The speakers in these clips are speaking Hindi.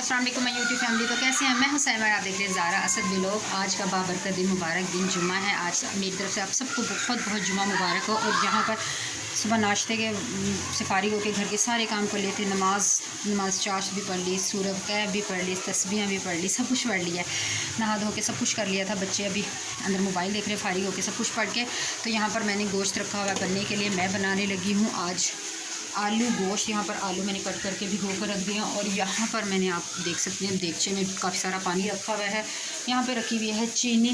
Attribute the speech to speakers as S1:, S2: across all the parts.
S1: अस्सलाम वालेकुम मैं यूट्यूब फैमिली। तो कैसे हैं? मैं हुसैन और आप देख रहे हैं ज़ारा असद व्लॉग। आज का बाबरकत दिन, मुबारक दिन जुम्मा है। आज मेरी तरफ से आप सबको बहुत बहुत जुम्मा मुबारक हो। और यहाँ पर सुबह नाश्ते के से फारिग होकर घर के सारे काम कर लेते, नमाज चाश भी पढ़ ली, सूरत कैब भी पढ़ ली, तस्बीहें भी पढ़ ली, सब कुछ पढ़ लिया है। नहा धो के सब कुछ कर लिया था। बच्चे अभी अंदर मोबाइल देख रहे, फारिग होकर सब कुछ पढ़ के। तो यहाँ पर मैंने गोश्त रखा हुआ है बनने के लिए। मैं बनाने लगी हूँ आज आलू गोश्त। यहाँ पर आलू मैंने कट करके भिगो कर रख दिया। और यहाँ पर मैंने, आप देख सकते हैं, देगचे में काफ़ी सारा पानी रखा हुआ है। यहाँ पे रखी हुई है चीनी।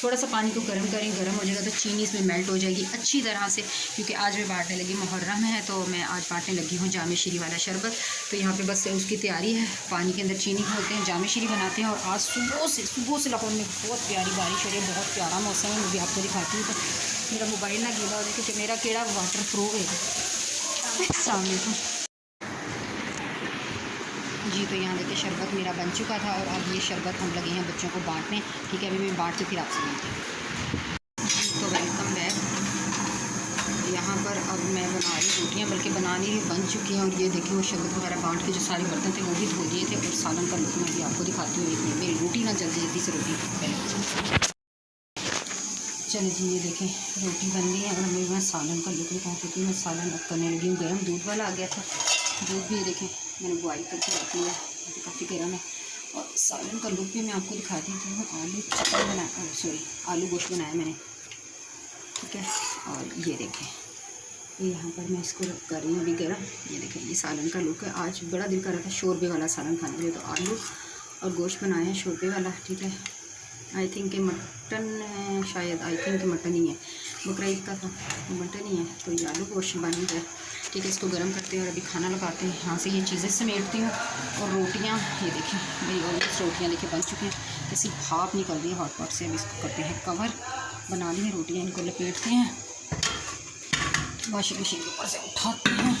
S1: थोड़ा सा पानी को गर्म करें, गर्म हो जाएगा तो चीनी इसमें मेल्ट हो जाएगी अच्छी तरह से। क्योंकि आज मैं बांटने लगी, मुहर्रम है तो मैं आज बांटने लगी हूँ जामे शीरी वाला शरबत। तो यहाँ पे बस उसकी तैयारी है। पानी के अंदर चीनी घोलते हैं, जामे शीरी बनाते हैं। और आज सुबह से लाहौर में बहुत प्यारी बारिश हो रही है, बहुत प्यारा मौसम है। मैं भी आपको दिखाती हूँ। तो मेरा मोबाइल ना गीला हो जाए, मेरा केड़ा वाटर प्रूफ है। सामने जी। तो यहाँ देखिए शरबत मेरा बन चुका था और अब ये शरबत हम लगे हैं बच्चों को बांटने। ठीक है, अभी मैं बांट के फिर आपसे मिलती हूँ। तो वेलकम बैक। यहाँ पर अब मैं बना रही रोटियाँ, बल्कि बना नहीं रही, बन चुकी हैं। और ये देखिए वो शरबत वगैरह बांट के जो सारे बर्तन थे वो भी धो दिए थे। और सालन का लुक मैं भी आपको दिखाती हूँ। एक मेरी रोटी ना जल्दी से रोटी पहले। चलिए जी, ये देखें रोटी बन गई है। और मैं सालन का लुक दिखा चुकी हूँ। मैं सालन अब करने लगी हूँ गर्म। दूध वाला आ गया था, दूध भी ये देखें मैंने बॉयल करके रख लिया, काफ़ी गर्म है। और सालन का लुक भी मैं आपको दिखा दी हूँ। आलू चिकन बनाया, सॉरी आलू गोश्त बनाया मैंने, ठीक है। और ये देखें ये यहाँ पर मैं इसको कर रही हूँ अभी गर्म। ये देखें ये सालन का लुक है। आज बड़ा दिल कर रहा था शोरबे वाला सालन खाने के लिए, तो आलू और गोश्त बनाया है शोरबे वाला, ठीक है। आई थिंक मटन है, शायद आई थिंक मटन ही है, बकरा ईद का था, मटन ही है। तो ये आलू गोश्त बन जाए, ठीक है। इसको गर्म करते हैं और अभी खाना लगाते हैं। यहाँ से ये चीज़ें समेटती हूँ। और रोटियाँ ये देखें मेरी ऑलमोस्ट रोटियाँ देखिए बन चुकी हैं। जैसी भाप निकल रही है हॉट पॉट से। अब इसको करते हैं कवर, बना ली है रोटियाँ, इनको लपेटते हैं, वॉशिंग मशीन के ऊपर से उठाते हैं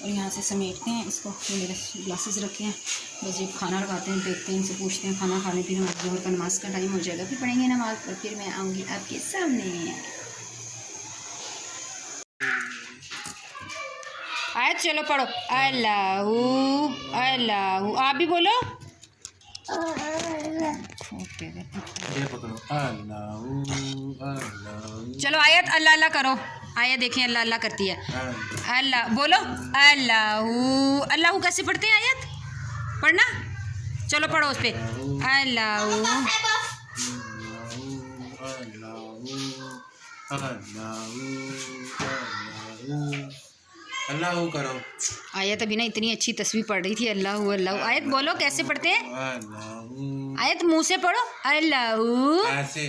S1: और यहाँ से समेटते हैं इसको। ये मेरे ग्लासेस रखे हैं, बस ये खाना लगाते हैं, देखते हैं, इनसे पूछते हैं खाना खाने पीने। जोहर का नमाज का टाइम हो जाएगा, फिर पढ़ेंगे नमाज और फिर मैं आऊँगी आपके सामने। आयत चलो पढ़ो, अल्लाहू अल्लाहू। आप भी बोलो, चलो आयत अल्लाह अल्लाह करो। आयत देखें अल्लाह अल्लाह करती है। अल्लाह बोलो, अल्लाहू अल्लाहू कैसे पढ़ते हैं? आयत पढ़ना, चलो पढ़ो उस पर, अल्लाहू
S2: अल्लाह करो।
S1: आयत अभी ना इतनी अच्छी तस्वीर पढ़ रही थी, अल्लाह अल्लाह। आयत बोलो कैसे पढ़ते हैं? आयत मुंह से पढ़ो, अल्लाह
S2: ऐसे।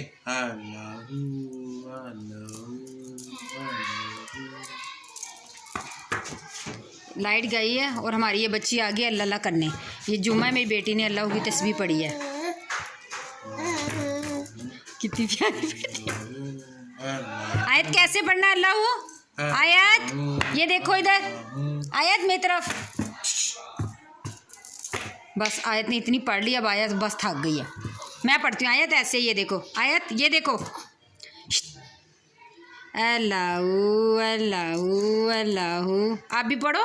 S1: लाइट गई है और हमारी ये बच्ची आ गई अल्लाह अल्लाह करने। ये जुम्मा मेरी बेटी ने अल्लाह की तस्वीर पढ़ी है, कितनी प्यारी बेटी। आयत कैसे पढ़ना अल्लाह? आयत ये देखो इधर, आयत मेरी तरफ। बस आयत ने इतनी पढ़ ली, अब आयत बस थक गई है। मैं पढ़ती हूँ आयत ऐसे, ये देखो आयत, ये देखो, अल्लाहू अल्लाहू अल्लाहू। आप भी पढ़ो।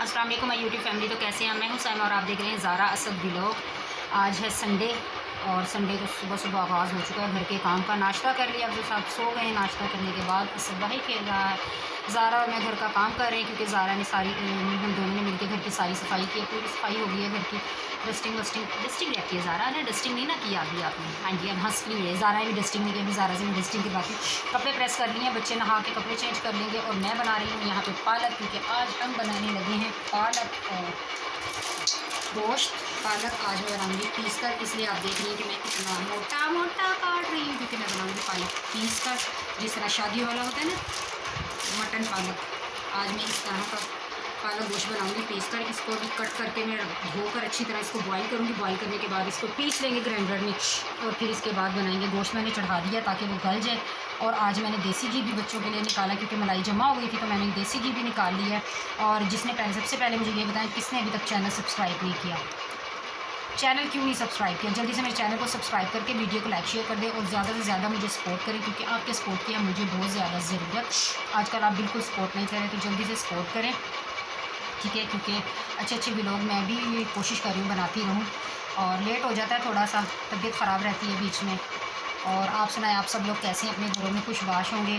S1: अस्सलाम वालेकुम मैं यूट्यूब फैमिली। तो कैसे हैं? मैं हुसैन और आप देख रहे हैं ज़ारा असद व्लॉग। आज है संडे और संडे को सुबह सुबह आगाज़ हो चुका है घर के काम का। नाश्ता कर लिया, अब सब सो गए। नाश्ता करने के बाद असबाही खेल रहा है। ज़ारा और मैं घर का काम कर रहे हैं क्योंकि ज़ारा ने सारी, हम दोनों ने मिलकर घर की सारी सफाई की, पूरी सफाई हो गई है घर की। डस्टिंग रहती है। ज़ारा ने डस्टिंग नहीं ना किया अभी आपने? हाँ जी, अब हंस ली है। ज़ारा ने भी डस्टिंग नहीं की अभी। ज़ारा से मैं डस्टिंग की बाकी कपड़े प्रेस कर लिए हैं, बच्चे नहा के कपड़े चेंज कर लेंगे। और मैं बना रही हूँ यहाँ पे पालक, क्योंकि आज हम बनाने लगे हैं पालक और गोश्त। पालक आज मैं बनाऊँगी पीस कर, इसलिए आप देख रही हैं कि मैं कितना मोटा मोटा काट रही हूँ, क्योंकि मैं बनाऊँगी पालक पीस कर, जिस तरह शादियों वाला होता है ना मटन पालक। आज मैं इस तरह का पालक गोश्त बनाऊंगी पीस कर। इसको भी कट करके मैं धोकर अच्छी तरह इसको बॉईल करूँगी। बॉईल करने के बाद इसको पीस लेंगे ग्राइंडर में और फिर इसके बाद बनाएंगे। गोश्त मैंने चढ़ा दिया ताकि वो गल जाए। और आज मैंने देसी घी भी बच्चों के लिए निकाला, क्योंकि मलाई जमा हो गई थी, तो मैंने देसी घी भी निकाल लिया है। और जिसने सबसे पहले मुझे ये बताएं किसने अभी तक चैनल सब्सक्राइब नहीं किया, चैनल क्यों नहीं सब्सक्राइब किया? जल्दी से मेरे चैनल को सब्सक्राइब करके वीडियो को लाइक शेयर कर दें और ज़्यादा से ज़्यादा मुझे सपोर्ट करें, क्योंकि आपके सपोर्ट की मुझे बहुत ज़्यादा ज़रूरत। आजकल आप बिल्कुल सपोर्ट नहीं करें, तो जल्दी से सपोर्ट करें, ठीक है, क्योंकि अच्छे अच्छे व्लॉग मैं भी कोशिश कर रही हूँ बनाती रहूँ, और लेट हो जाता है थोड़ा सा, तबीयत ख़राब रहती है बीच में। और आप सुनाएं, आप सब लोग कैसे हैं? अपने घरों में खुशबाश होंगे,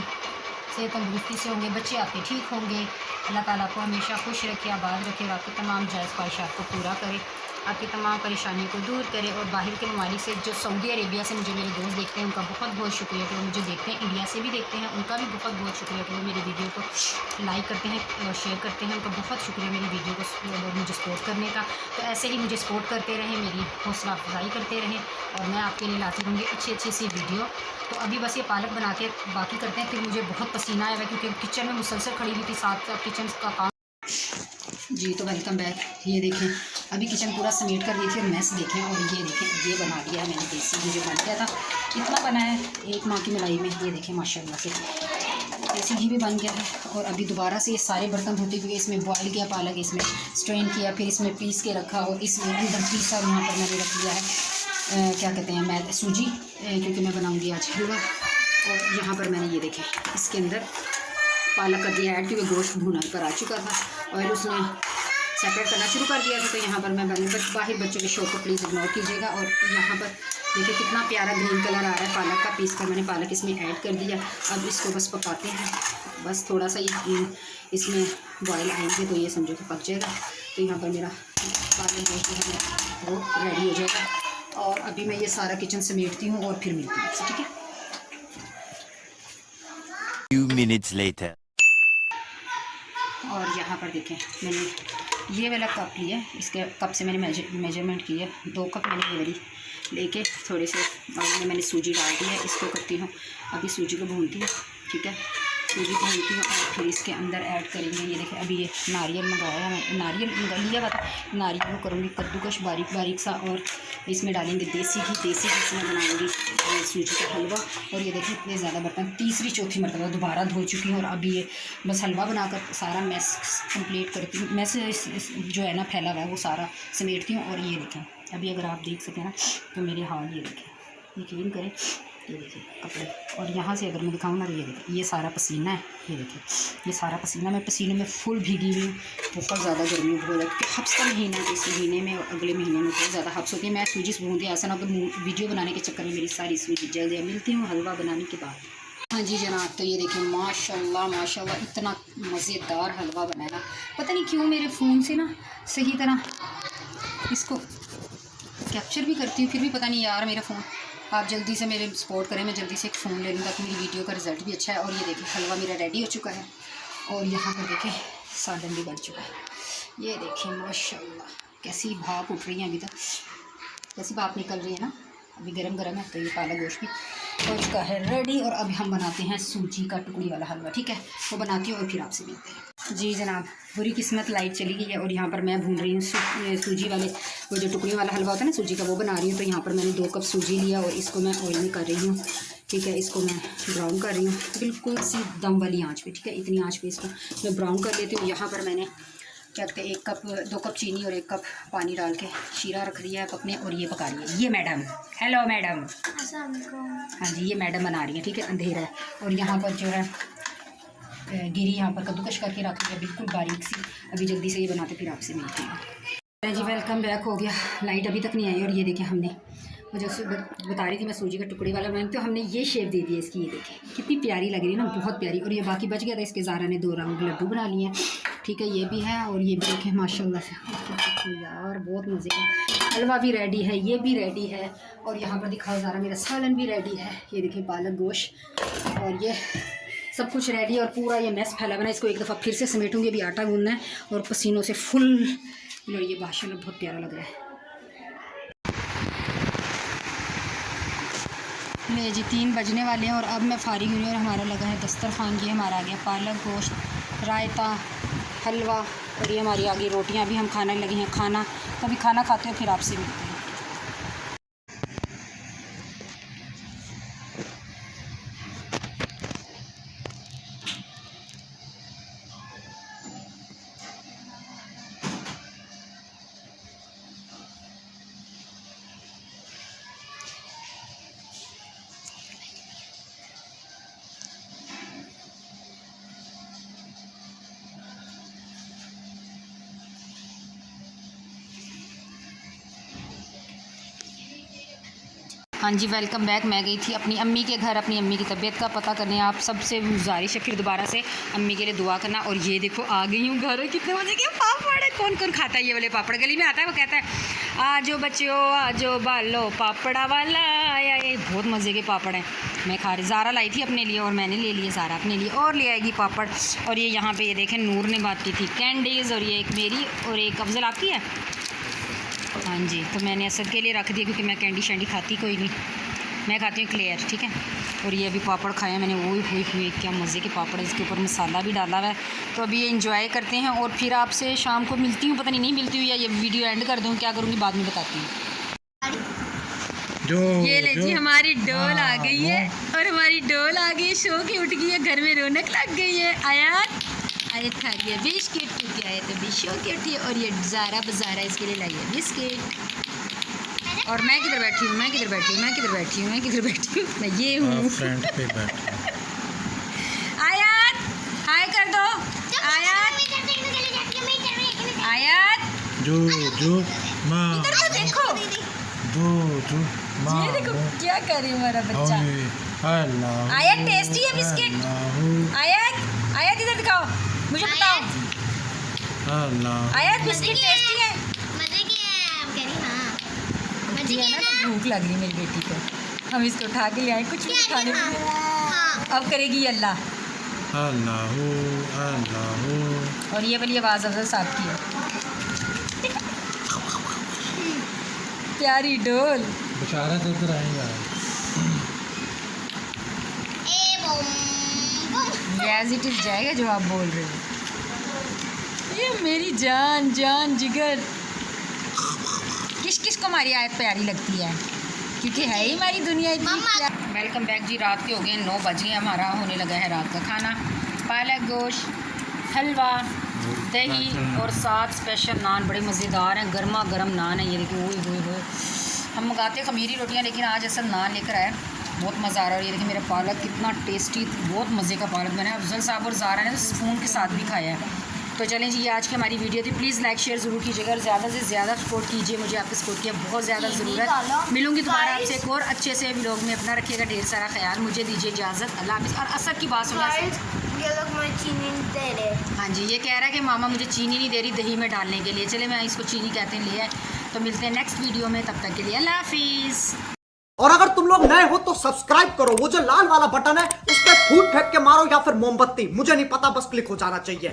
S1: सेहत तंदुरुस्ती से होंगे, बच्चे आपके ठीक होंगे। अल्लाह ताला आपको हमेशा खुश रखे, आबाद रखे, आपकी तमाम जायज़ ख्वाहिशात को पूरा करे, आपकी तमाम परेशानियों को दूर करे। और बाहर के ममालिक से, जो सऊदी अरेबिया से मुझे मेरे दोस्त देखते हैं, उनका बहुत बहुत शुक्रिया कि वो मुझे देखते हैं, इंडिया से भी देखते हैं, उनका भी बहुत बहुत शुक्रिया कि वो मेरी वीडियो को लाइक करते हैं और शेयर करते हैं। उनका बहुत शुक्रिया मेरी वीडियो को मुझे सपोर्ट करने का। तो ऐसे ही मुझे सपोर्ट करते रहें, मेरी हौसला अफजाई करते रहें, और मैं आपके लिए लाती रहूँगी अच्छी अच्छी सी वीडियो। तो अभी बस ये पालक बना के बाकी करते हैं, फिर मुझे बहुत पसीना आया हुआ है क्योंकि किचन में मुसलसल खड़ी हुई थी, साथ किचन का काम। जी तो वेलकम बैक। ये देखें, अभी किचन पूरा समेट कर रही थी और मैस देखें, और ये देखें, ये बना दिया है मैंने देसी घी जो बन गया था। इतना बना है एक माह की मलाई में। ये देखें माशाल्लाह से देसी घी भी बन गया है। और अभी दोबारा से ये सारे बर्तन धोते हुए इसमें बॉयल किया पालक, इसमें स्ट्रेन किया, फिर इसमें पीस के रखा, और इसमें अंदर पीसा यहाँ पर मैंने रख लिया है क्या कहते हैं, मैं सूजी, क्योंकि मैं बनाऊँगी आज हलवा। और यहाँ पर मैंने ये देखें इसके अंदर पालक कर दिया ऐड, क्योंकि गोश्त भुना कर आ चुका था, ऑयल उसने सेपरेट करना शुरू कर दिया था। तो यहाँ पर मैं बाहर बच्चों के शो को प्लीज़ इग्नोर कीजिएगा। और यहाँ पर देखिए कितना प्यारा ग्रीन कलर आ रहा है पालक का। पीस कर मैंने पालक इसमें ऐड कर दिया। अब इसको बस पकाते हैं, बस थोड़ा सा ये इसमें बॉयल आएंगे तो ये समझो कि पक जाएगा। तो यहाँ पर मेरा पालक जो है वो रेडी हो जाएगा। और अभी मैं ये सारा किचन समेटती हूँ और फिर मिलती हूँ आपसे, ठीक है।
S2: Few minutes later.
S1: और यहाँ पर देखें, मैंने ये वाला कप लिया, इसके कप से मैंने मेजरमेंट किया, 2 कप मैंने ये वाली लेके थोड़े से और मैंने सूजी डाल दी है। इसको करती हूँ अभी, सूजी को भूनती हूँ, ठीक है। सूजी भूनती हूँ और फिर इसके अंदर ऐड करेंगे, ये देखें अभी ये नारियल मंगाया है, नारियल मंगा लिया हुआ था, नारियल को करूँगी कद्दूकश बारीक बारीक सा, और इसमें डालेंगे देसी घी से मैं बनाऊँगी सूजी का हलवा। और ये देखिए इतने ज़्यादा बर्तन तीसरी चौथी मरतबा दोबारा धो चुकी हूँ, और अभी ये बस हलवा बनाकर सारा मैस कंप्लीट करती हूँ। मैस जो है ना फैला हुआ है वो सारा समेटती हूँ। और ये देखें अभी अगर आप देख सकें ना तो मेरे हाल ये देखें, यकीन करें, ये देखिए कपड़े, और यहाँ से अगर मैं दिखाऊँ ना तो ये देखिए ये सारा पसीना है, ये देखिए ये सारा पसीना, मैं पसीने में फुल भीगी हुई हूँ। बहुत ज़्यादा गर्मी हो रही है, हफ्स का महीना है, इस महीने में और अगले महीने में बहुत ज़्यादा हफ्स होती है। मैं सूजी से भूनती, ऐसा ना तो वीडियो बनाने के चक्कर में मेरी सारी सूजी जल जाए। मिलती हूँ हलवा बनाने के बाद। हाँ जी जनाब, तो ये देखिए माशाल्लाह माशाल्लाह इतना मज़ेदार हलवा बनाया। पता नहीं क्यों मेरे फ़ोन से ना सही तरह इसको कैप्चर भी करती हूँ, फिर भी पता नहीं यार मेरा फ़ोन। आप जल्दी से मेरे सपोर्ट करें, मैं जल्दी से एक फ़ोन ले लूँ ताकि मेरी वीडियो का रिज़ल्ट भी अच्छा है। और ये देखिए हलवा मेरा रेडी हो चुका है, और यहाँ पर देखें सालन भी बन चुका है। ये देखिए माशाल्लाह कैसी भाप उठ रही है, अभी तक कैसी भाप निकल रही है ना, अभी गरम गरम है। तो ये पालक गोश्त भी हो चुका है रेडी, और अभी हम बनाते हैं सूजी का टुकड़ी वाला हलवा, ठीक है। वो बनाती हूँ और फिर आपसे मिलते हैं। जी जनाब, बुरी किस्मत लाइट चली गई है, और यहाँ पर मैं भून रही हूँ सूजी वाले, वो जो टुकड़ी वाला हलवा होता है ना सूजी का, वो बना रही हूँ। तो यहाँ पर मैंने 2 कप सूजी लिया और इसको मैं ऑयल में कर रही हूँ, ठीक है। इसको मैं ब्राउन कर रही हूँ बिल्कुल सी दम वाली आँच पे, ठीक है। इतनी आँच पे इसको मैं ब्राउन कर लेती हूँ। यहाँ पर मैंने क्या कहते हैं 2 कप चीनी और 1 कप पानी डाल के शीरा रख दिया है पकने, और ये पका रही है ये मैडम। Hello madam. हाँ जी, ये मैडम बना रही है, ठीक है। अंधेरा है, और यहाँ पर जो है गिरी यहाँ पर कद्दूकश करके रख दिया बिल्कुल बारीक सी। अभी जल्दी से ये बनाते फिर आपसे मिलते हैं। जी वेलकम बैक हो गया, लाइट अभी तक नहीं आई। और ये देखिए हमने वो जो बता रही थी मैं सूजी का टुकड़ी वाला मैंने, तो हमने ये शेप दे दी है इसकी, ये देखिए कितनी प्यारी लग रही है ना, बहुत प्यारी। और ये बाकी बच गया था, इसके ज़ारा ने 2 रंग लड्डू बना लिए हैं, ठीक है। ये भी है, और ये भी देखें माशाल्लाह से यार बहुत मज़े का हलवा भी रेडी है, ये भी रेडी है। और यहाँ पर दिखाओ ज़ारा मेरा सालन भी रेडी है, ये देखिए पालक गोश्त, और ये सब कुछ रेडी। और पूरा ये मैस फैला बना, इसको एक दफ़ा फिर से समेटूंगी। अभी आटा गूंदना है और पसीनों से फुल, ये माशाल्लाह बहुत प्यारा लग रहा है। ले जी 3 बजने वाले हैं, और अब मैं फारिग हुई और हमारा लगा है दस्तरखान। ये हमारा आ गया पालक गोश्त, रायता, हलवा, और ये हमारी आ गई रोटियाँ। अभी हम खाने लगे हैं खाना, तो अभी खाना खाते हो फिर आपसे मिलते हैं। हाँ जी, वेलकम बैक। मैं गई थी अपनी अम्मी के घर अपनी अम्मी की तबीयत का पता करने। आप सबसे गुजारिश है फिर दोबारा से अम्मी के लिए दुआ करना। और ये देखो आ गई हूँ घर। कितने मज़े के पापड़ है। कौन कौन खाता है ये वाले पापड़? गली में आता है वो कहता है आजो बच्चों आजो बालो पापड़ा वाला आया। ये बहुत मज़े के पापड़ हैं। मैं खा रही, ज़ारा लाई थी अपने लिए और मैंने ले लिए, ज़ारा अपने लिए और ले आएगी पापड़। और ये यहाँ पर ये देखें नूर ने बात की थी कैंडीज़, और ये एक मेरी और एक अफजल आपकी है। हाँ जी, तो मैंने असद के लिए रख दिया क्योंकि मैं कैंडी शैंडी खाती कोई नहीं, मैं खाती हूँ क्लियर, ठीक है। और ये अभी पापड़ खाए मैंने, वो हुई क्या मज़े के पापड़, इसके ऊपर मसाला भी डाला हुआ है। तो अभी ये इंजॉय करते हैं और फिर आपसे शाम को मिलती हूँ। पता नहीं मिलती हूँ या ये वीडियो एंड कर दूँ, क्या करूँगी बाद में बताती हूँ। ये ले जी हमारी डोल आ गई है और हमारी डोल आ गई, शो की उठ गई है, घर में रौनक लग गई है। आयत खा रही है बिस्किट, क्योंकि आया तो बिशो की उठी है। और ये ज़ारा बाज़ारा इसके लिए लाई है बिस्किट। और मैं किधर बैठी हूँ, मैं किधर बैठी हूँ, मैं किधर बैठी हूँ, मैं किधर बैठी हूँ, मैं ये हूँ। आयत हाय कर दो। आयत
S3: जो माँ
S1: इधर तो देखो,
S3: जो माँ
S1: ये देखो क्या कर रही है हमारा बच्चा।
S3: अल्लाह
S1: आयत टेस्टी है बिस्किट। आयत इधर दिखाओ, मुझे बताओ। आयत बिस्किट टेस्टी है।
S4: मजे की है आप कह रही। हाँ मजे की है ना।
S1: भूख लग रही है मेरी बेटी को, हम इसको उठा के ले आए कुछ भी खाने को।
S4: हाँ
S1: अब करेगी अल्लाह। और ये वाली आवाज़ अफजल साहब की है। प्यारी डोल
S3: बेचारा तो उधर आएगा।
S4: ए बम
S1: एज इट इज जाएगा जो आप बोल रहे हो। ये मेरी जान जान जिगर। किस किस को हमारी आयत प्यारी लगती है, क्योंकि है ही हमारी दुनिया इतनी प्यारी। वेलकम बैक जी। रात के हो गए 9 बजे, हमारा होने लगा है रात का खाना। पालक गोश्त, हलवा, दही और साथ स्पेशल नान, बड़े मज़ेदार हैं, गर्मा गर्म नान है। ये देखिए ओए हम मंगाते खमीरी रोटियां, लेकिन आज असल नान लेकर आए, बहुत मज़ा आ रहा है। और ये देखिए मेरा पालक कितना टेस्टी, बहुत मज़े का पालक बना है। अफजल साहब और ज़ारा ने तो स्पून के साथ भी खाया है। तो चलें जी, ये आज की हमारी वीडियो थी। प्लीज़ लाइक शेयर ज़रूर कीजिएगा और ज़्यादा से ज़्यादा सपोर्ट कीजिए, मुझे आपके सपोर्ट की बहुत ज़्यादा ज़रूरत। मिलूंगी दोबारा आपसे एक और अच्छे से व्लॉग में। अपना रखिएगा ढेर सारा ख्याल। मुझे दीजिए इजाज़त, अल्लाह हाफ़िज़। और असद की बात सुना।
S4: ये लोग मुझे चीनी नहीं दे रहे।
S1: हाँ जी, ये कह रहा है कि मामा मुझे चीनी नहीं दे रही दही में डालने के लिए। चले मैं इसको चीनी कहते हैं ले आए। तो मिलते हैं नेक्स्ट वीडियो में, तब तक के लिए अल्लाह हाफ़िज़।
S5: और अगर तुम लोग नए हो तो सब्सक्राइब करो, वो जो लाल वाला बटन है उस पर फूट फेंक के मारो या फिर मोमबत्ती, मुझे नहीं पता, बस क्लिक हो जाना चाहिए।